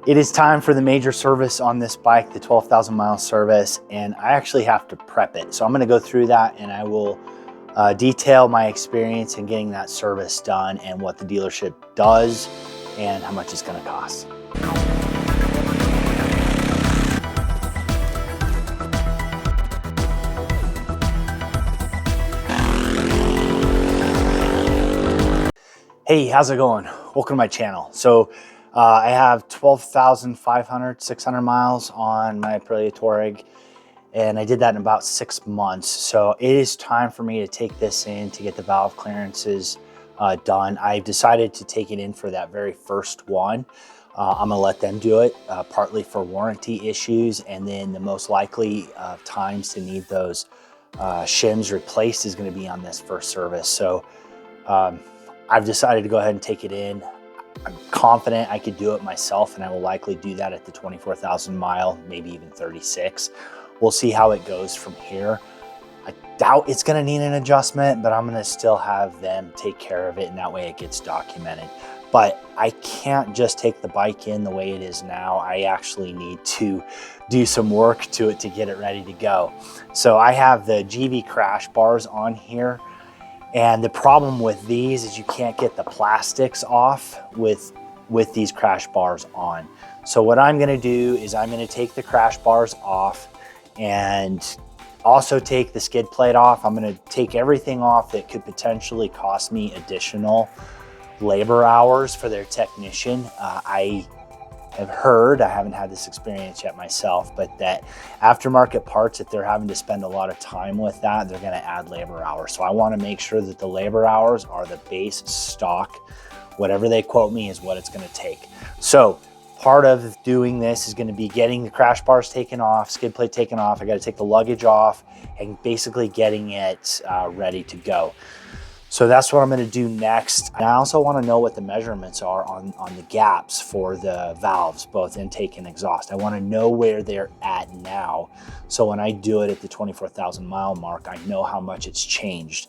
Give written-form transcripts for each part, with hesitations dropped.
It is time for the major service on this bike, the 12,000 mile service, and I actually have to prep it. So I'm gonna go through that and I will detail my experience in getting that service done and what the dealership does and how much it's gonna cost. Hey, how's it going? Welcome to my channel. So I have 600 miles on my Aprilia Tuareg, and I did that in about 6 months. So it is time for me to take this in to get the valve clearances done. I've decided to take it in for that very first one. I'm gonna let them do it, partly for warranty issues, and then the most likely times to need those shims replaced is gonna be on this first service. So I've decided to go ahead and take it in. I'm confident I could do it myself, and I will likely do that at the 24,000 mile, maybe even 36. We'll see how it goes from here. I doubt it's gonna need an adjustment, but I'm gonna still have them take care of it, and that way it gets documented. But I can't just take the bike in the way it is now. I actually need to do some work to it to get it ready to go. So I have the GB crash bars on here. And the problem with these is you can't get the plastics off with these crash bars on. So what I'm gonna do is I'm gonna take the crash bars off and also take the skid plate off. I'm gonna take everything off that could potentially cost me additional labor hours for their technician. I have heard, I haven't had this experience yet myself, but that aftermarket parts, if they're having to spend a lot of time with that, they're gonna add labor hours. So I wanna make sure that the labor hours are the base stock. Whatever they quote me is what it's gonna take. So part of doing this is gonna be getting the crash bars taken off, skid plate taken off. I gotta take the luggage off and basically getting it ready to go. So that's what I'm gonna do next. And I also wanna know what the measurements are on the gaps for the valves, both intake and exhaust. I wanna know where they're at now. So when I do it at the 24,000 mile mark, I know how much it's changed.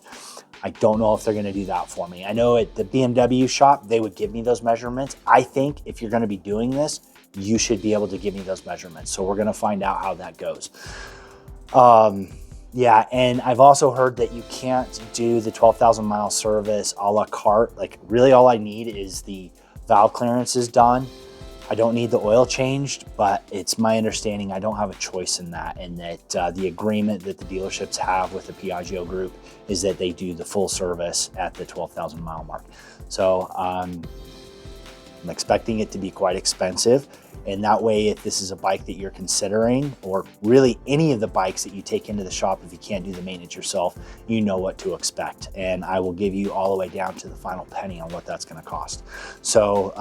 I don't know if they're gonna do that for me. I know at the BMW shop, they would give me those measurements. I think if you're gonna be doing this, you should be able to give me those measurements. So we're gonna find out how that goes. Yeah, and I've also heard that you can't do the 12,000 mile service a la carte. Like really all I need is the valve clearances done. I don't need the oil changed, but it's my understanding I don't have a choice in that, and that the agreement that the dealerships have with the Piaggio group is that they do the full service at the 12,000 mile mark. So I'm expecting it to be quite expensive. And that way, if this is a bike that you're considering, or really any of the bikes that you take into the shop, if you can't do the maintenance yourself, you know what to expect. And I will give you all the way down to the final penny on what that's gonna cost. So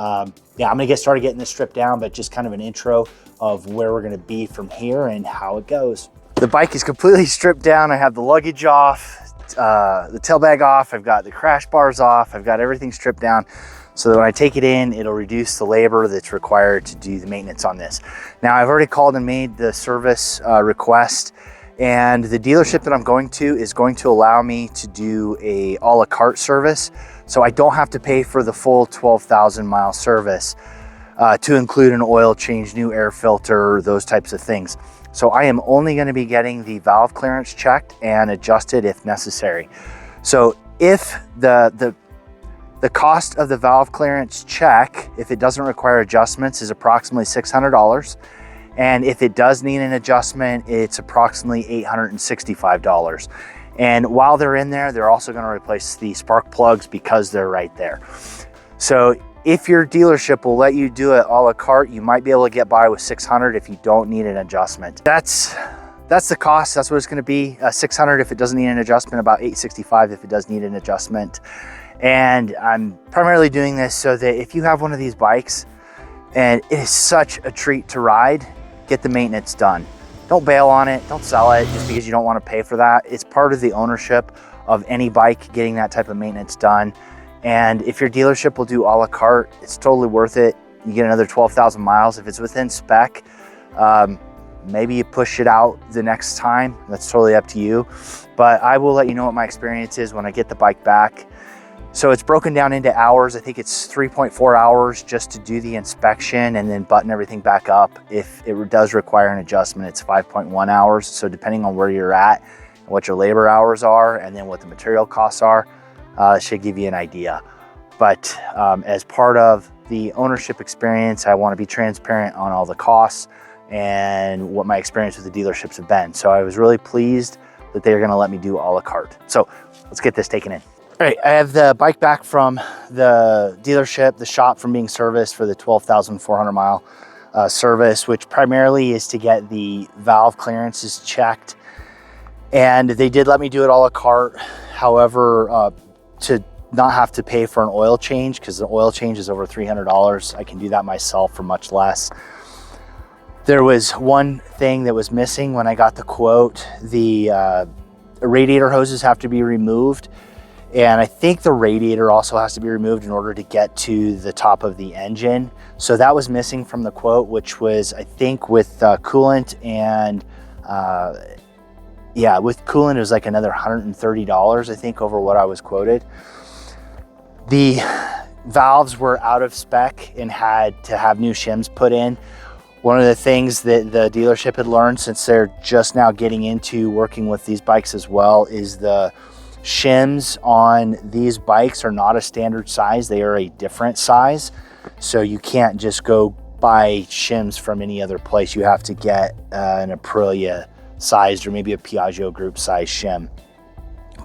yeah, I'm gonna get started getting this stripped down, but just kind of an intro of where we're gonna be from here and how it goes. The bike is completely stripped down. I have the luggage off, the tail bag off, I've got the crash bars off, I've got everything stripped down. So that when I take it in, it'll reduce the labor that's required to do the maintenance on this. Now, I've already called and made the service request, and the dealership that I'm going to is going to allow me to do a a la carte service. So I don't have to pay for the full 12,000 mile service to include an oil change, new air filter, those types of things. So I am only gonna be getting the valve clearance checked and adjusted if necessary. So if the cost of the valve clearance check, if it doesn't require adjustments, is approximately $600. And if it does need an adjustment, it's approximately $865. And while they're in there, they're also gonna replace the spark plugs because they're right there. So if your dealership will let you do it a la carte, you might be able to get by with $600 if you don't need an adjustment. That's the cost. That's what it's gonna be. $600 if it doesn't need an adjustment, about $865 if it does need an adjustment. And I'm primarily doing this so that if you have one of these bikes and it is such a treat to ride, get the maintenance done. Don't bail on it, don't sell it just because you don't want to pay for that. It's part of the ownership of any bike getting that type of maintenance done. And if your dealership will do a la carte, it's totally worth it. You get another 12,000 miles. If it's within spec, maybe you push it out the next time. That's totally up to you. But I will let you know what my experience is when I get the bike back. So it's broken down into hours. I think it's 3.4 hours just to do the inspection and then button everything back up. If it does require an adjustment, it's 5.1 hours. So depending on where you're at and what your labor hours are and then what the material costs are, it should give you an idea. But as part of the ownership experience, I want to be transparent on all the costs and what my experience with the dealerships have been. So I was really pleased that they're going to let me do a la carte. So let's get this taken in. All right, I have the bike back from the dealership, the shop, from being serviced for the 12,400 mile service, which primarily is to get the valve clearances checked. And they did let me do it a la carte. However, to not have to pay for an oil change, because the oil change is over $300, I can do that myself for much less. There was one thing that was missing when I got the quote. The radiator hoses have to be removed. And I think the radiator also has to be removed in order to get to the top of the engine. So that was missing from the quote, which was, I think, with coolant and yeah, with coolant it was like another $130, I think, over what I was quoted. The valves were out of spec and had to have new shims put in. One of the things that the dealership had learned, since they're just now getting into working with these bikes as well, is the shims on these bikes are not a standard size. They are a different size. So you can't just go buy shims from any other place. You have to get an Aprilia sized or maybe a Piaggio group size shim.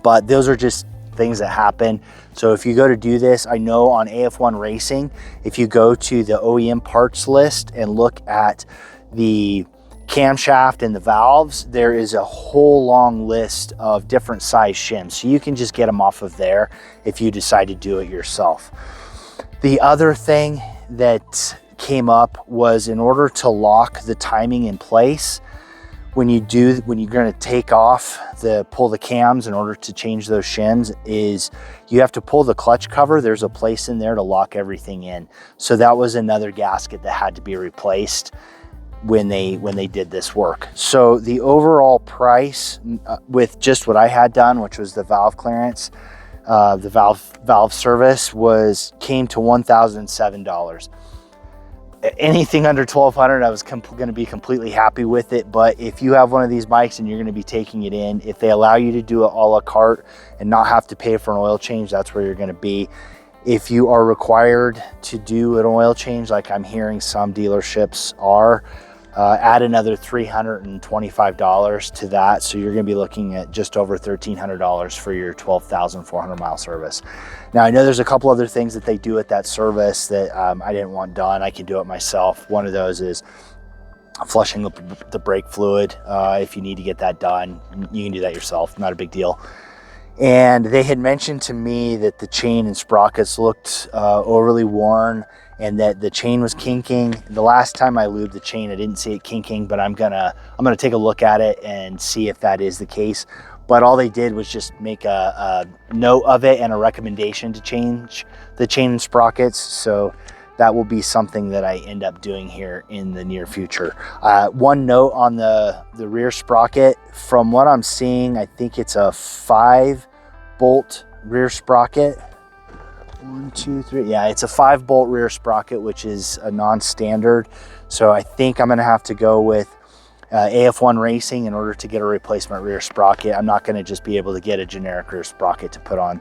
But those are just things that happen. So if you go to do this, I know on AF1 Racing, if you go to the OEM parts list and look at the camshaft and the valves, there is a whole long list of different size shims. So you can just get them off of there if you decide to do it yourself. The other thing that came up was, in order to lock the timing in place, when you're going to take off pull the cams in order to change those shims, is you have to pull the clutch cover. There's a place in there to lock everything in. So that was another gasket that had to be replaced when they did this work. So the overall price with just what I had done, which was the valve clearance, the valve service, came to $1,007. Anything under $1,200, I was going to be completely happy with it. But if you have one of these bikes and you're going to be taking it in, if they allow you to do it a la carte and not have to pay for an oil change, that's where you're going to be. If you are required to do an oil change, like I'm hearing some dealerships are, add another $325 to that. So you're going to be looking at just over $1,300 for your 12,400 mile service. Now, I know there's a couple other things that they do at that service that I didn't want done. I can do it myself. One of those is flushing the brake fluid. If you need to get that done, you can do that yourself. Not a big deal. And they had mentioned to me that the chain and sprockets looked overly worn, and that the chain was kinking. The last time I lubed the chain, I didn't see it kinking, but I'm gonna take a look at it and see if that is the case. But all they did was just make a note of it and a recommendation to change the chain and sprockets. So that will be something that I end up doing here in the near future. One note on the rear sprocket, from what I'm seeing, I think it's a 5-bolt rear sprocket. 1, 2, 3. Yeah, it's a 5-bolt rear sprocket, which is a non-standard. So I think I'm going to have to go with AF1 Racing in order to get a replacement rear sprocket. I'm not going to just be able to get a generic rear sprocket to put on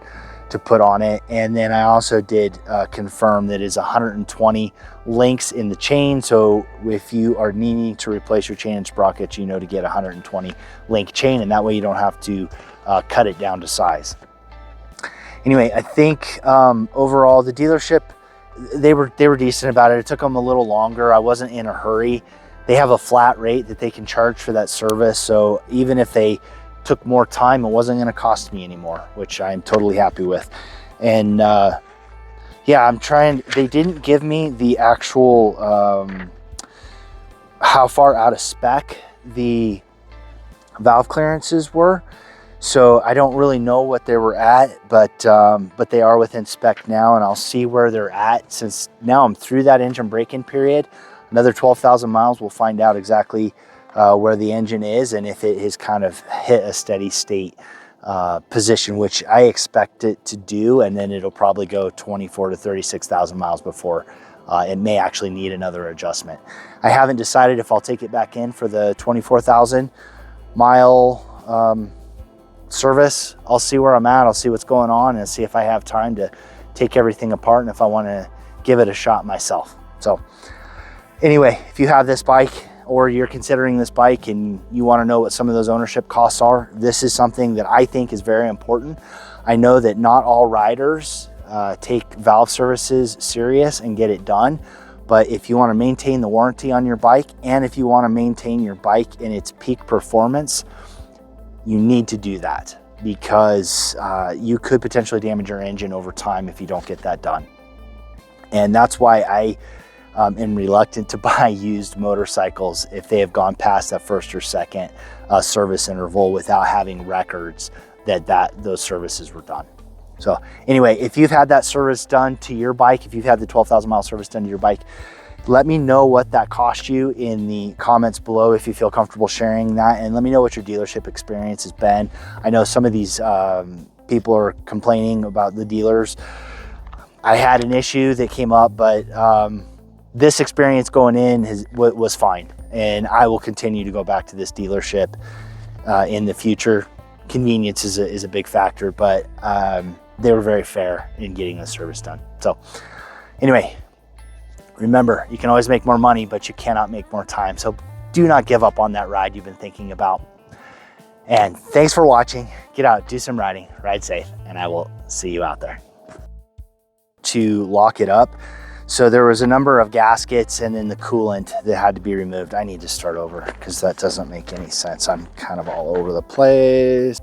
it. And then I also did confirm that it's 120 links in the chain. So if you are needing to replace your chain and sprockets, you know to get 120 link chain, and that way you don't have to cut it down to size. Anyway, I think overall the dealership, they were decent about it. It took them a little longer. I wasn't in a hurry. They have a flat rate that they can charge for that service. So even if they took more time, it wasn't going to cost me anymore, which I'm totally happy with. And yeah, they didn't give me the actual how far out of spec the valve clearances were. So I don't really know what they were at, but they are within spec now, and I'll see where they're at. Since now I'm through that engine break-in period, another 12,000 miles, we'll find out exactly where the engine is and if it has kind of hit a steady state position, which I expect it to do, and then it'll probably go 24 to 36,000 miles before it may actually need another adjustment. I haven't decided if I'll take it back in for the 24,000 mile service. I'll see where I'm at, I'll see what's going on, and see if I have time to take everything apart and if I want to give it a shot myself. So anyway, if you have this bike or you're considering this bike and you want to know what some of those ownership costs are, this is something that I think is very important. I know that not all riders take valve services serious and get it done, but if you want to maintain the warranty on your bike and if you want to maintain your bike in its peak performance, you need to do that, because you could potentially damage your engine over time if you don't get that done. And that's why I am reluctant to buy used motorcycles if they have gone past that first or second service interval without having records that those services were done. So anyway, if you've had that service done to your bike, if you've had the 12,000 mile service done to your bike, let me know what that cost you in the comments below if you feel comfortable sharing that, and let me know what your dealership experience has been. I know some of these people are complaining about the dealers. I had an issue that came up, but this experience going in was fine, and I will continue to go back to this dealership in the future. Convenience is a big factor, but they were very fair in getting the service done. So anyway, remember, you can always make more money, but you cannot make more time. So do not give up on that ride you've been thinking about. And thanks for watching. Get out, do some riding, ride safe, and I will see you out there. To lock it up, so there was a number of gaskets and then the coolant that had to be removed. I need to start over because that doesn't make any sense. I'm kind of all over the place.